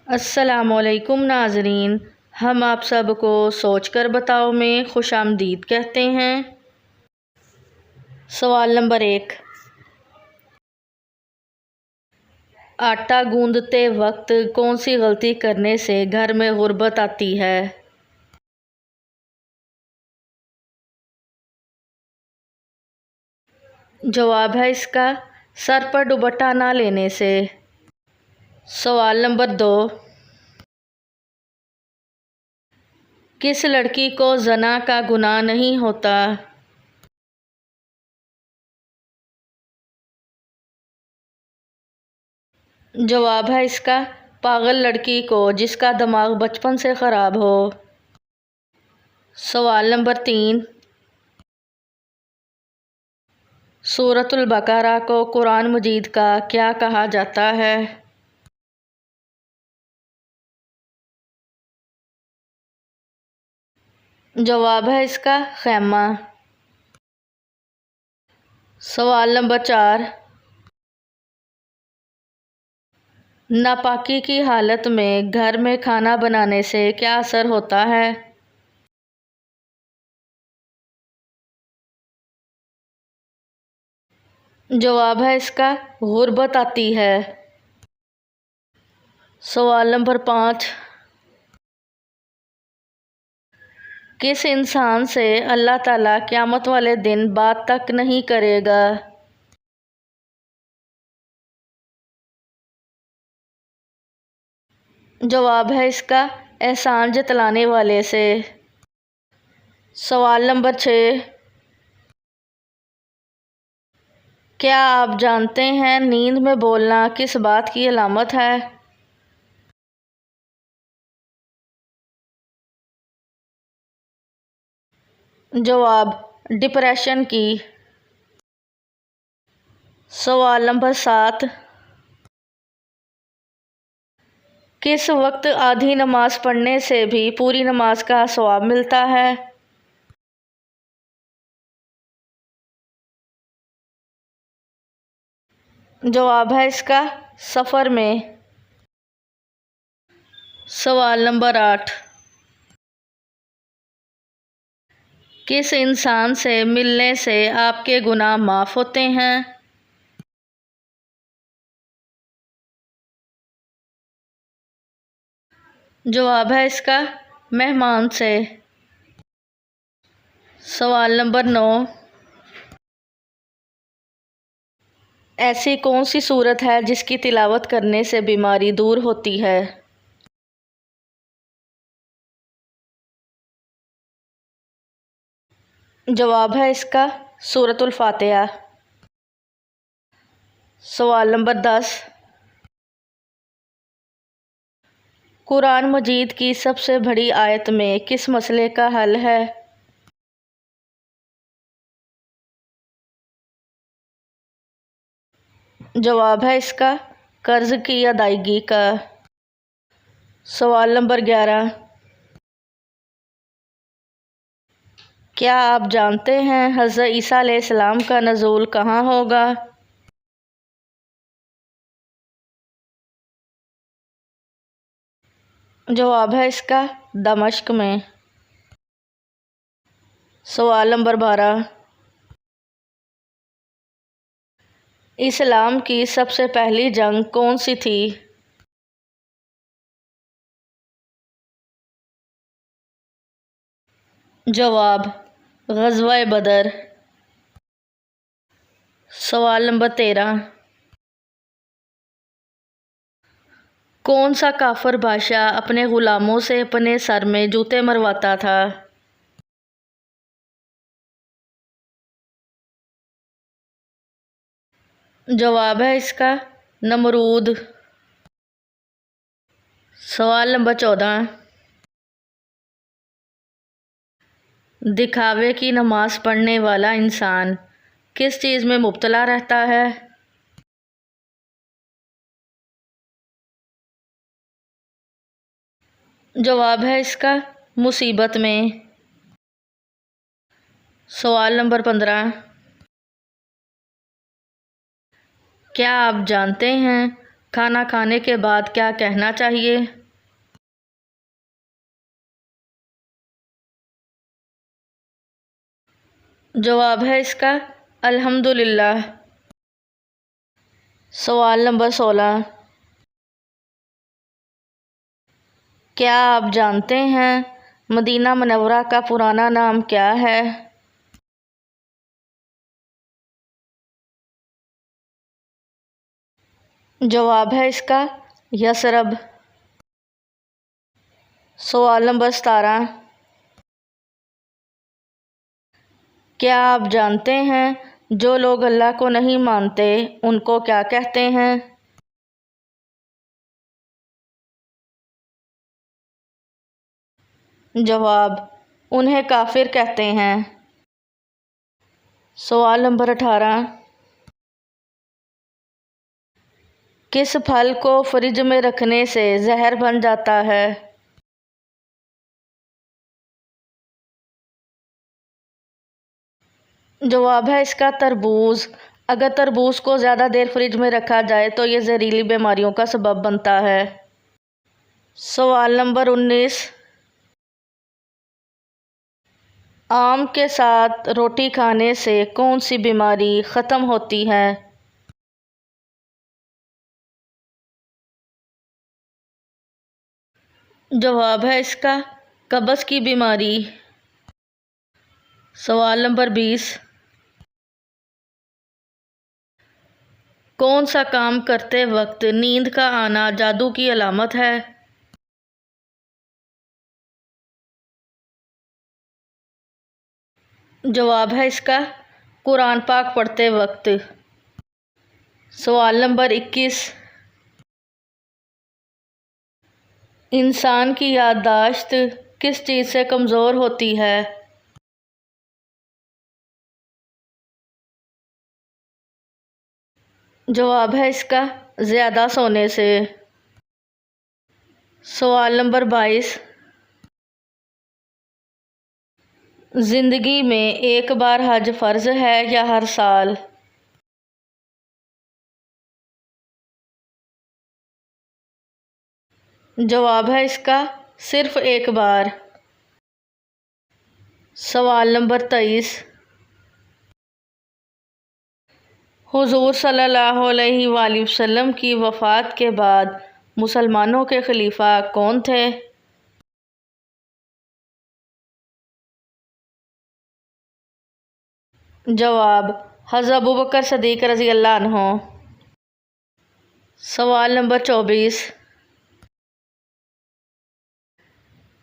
السلام علیکم ناظرین، ہم آپ سب کو سوچ کر بتاؤ میں خوش آمدید کہتے ہیں۔ سوال نمبر 1، آٹا گوندتے وقت کون سی غلطی کرنے سے گھر میں غربت آتی ہے؟ جواب ہے اس کا سر پر دوپٹہ نہ لینے سے۔ سوال نمبر 2، کس لڑکی کو زنا کا گناہ نہیں ہوتا؟ جواب ہے اس کا پاگل لڑکی کو جس کا دماغ بچپن سے خراب ہو۔ سوال نمبر 3، سورۃ البقرہ کو قرآن مجید کا کیا کہا جاتا ہے؟ جواب ہے اس کا خیمہ۔ سوال نمبر 4، ناپاکی کی حالت میں گھر میں کھانا بنانے سے کیا اثر ہوتا ہے؟ جواب ہے اس کا غربت آتی ہے۔ سوال نمبر 5، کس انسان سے اللہ تعالیٰ قیامت والے دن بات تک نہیں کرے گا؟ جواب ہے اس کا احسان جتلانے والے سے۔ سوال نمبر 6، کیا آپ جانتے ہیں نیند میں بولنا کس بات کی علامت ہے؟ جواب ڈپریشن کی۔ سوال نمبر 7، کس وقت آدھی نماز پڑھنے سے بھی پوری نماز کا ثواب ملتا ہے؟ جواب ہے اس کا سفر میں۔ سوال نمبر 8، کس انسان سے ملنے سے آپ کے گناہ معاف ہوتے ہیں؟ جواب ہے اس کا مہمان سے۔ سوال نمبر 9، ایسی کون سی صورت ہے جس کی تلاوت کرنے سے بیماری دور ہوتی ہے؟ جواب ہے اس کا سورۃ الفاتحہ۔ سوال نمبر 10، قرآن مجید کی سب سے بڑی آیت میں کس مسئلے کا حل ہے؟ جواب ہے اس کا قرض کی ادائیگی کا۔ سوال نمبر 11، کیا آپ جانتے ہیں حضرت عیسیٰ علیہ السلام کا نزول کہاں ہوگا؟ جواب ہے اس کا دمشق میں۔ سوال نمبر 12، اسلام کی سب سے پہلی جنگ کون سی تھی؟ جواب غزوہ بدر۔ سوال نمبر 13، کون سا کافر بادشاہ اپنے غلاموں سے اپنے سر میں جوتے مرواتا تھا؟ جواب ہے اس کا نمرود۔ سوال نمبر 14، دکھاوے کی نماز پڑھنے والا انسان کس چیز میں مبتلا رہتا ہے؟ جواب ہے اس کا مصیبت میں۔ سوال نمبر 15، کیا آپ جانتے ہیں کھانا کھانے کے بعد کیا کہنا چاہیے؟ جواب ہے اس کا الحمدللہ۔ سوال نمبر 16، کیا آپ جانتے ہیں مدینہ منورہ کا پرانا نام کیا ہے؟ جواب ہے اس کا یثرب۔ سوال نمبر 17، کیا آپ جانتے ہیں جو لوگ اللہ کو نہیں مانتے ان کو کیا کہتے ہیں؟ جواب، انہیں کافر کہتے ہیں۔ سوال نمبر 18، کس پھل کو فریج میں رکھنے سے زہر بن جاتا ہے؟ جواب ہے اس کا تربوز۔ اگر تربوز کو زیادہ دیر فریج میں رکھا جائے تو یہ زہریلی بیماریوں کا سبب بنتا ہے۔ سوال نمبر 19، آم کے ساتھ روٹی کھانے سے کون سی بیماری ختم ہوتی ہے؟ جواب ہے اس کا قبض کی بیماری۔ سوال نمبر 20، کون سا کام کرتے وقت نیند کا آنا جادو کی علامت ہے؟ جواب ہے اس کا قرآن پاک پڑھتے وقت۔ سوال نمبر 21، انسان کی یادداشت کس چیز سے کمزور ہوتی ہے؟ جواب ہے اس کا زیادہ سونے سے۔ سوال نمبر 22، زندگی میں ایک بار حج فرض ہے یا ہر سال؟ جواب ہے اس کا صرف ایک بار۔ سوال نمبر 23، حضور صلی اللہ علیہ وآلہ وسلم کی وفات کے بعد مسلمانوں کے خلیفہ کون تھے؟ جواب، حضرت ابوبکر صدیق رضی اللہ عنہ۔ سوال نمبر 24،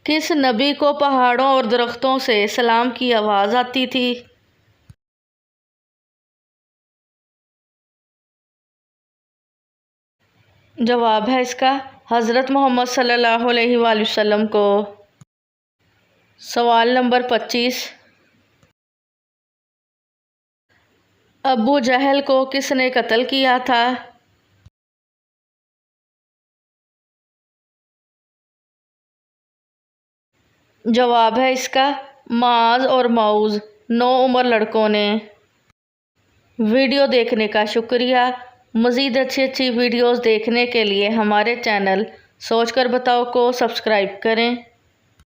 کس نبی کو پہاڑوں اور درختوں سے سلام کی آواز آتی تھی؟ جواب ہے اس کا حضرت محمد صلی اللہ علیہ وآلہ وسلم کو۔ سوال نمبر 25، ابو جہل کو کس نے قتل کیا تھا؟ جواب ہے اس کا معاذ اور معوذ، 9 عمر لڑکوں نے۔ ویڈیو دیکھنے کا شکریہ۔ مزید اچھی ویڈیوز دیکھنے کے لیے ہمارے چینل سوچ کر بتاؤ کو سبسکرائب کریں۔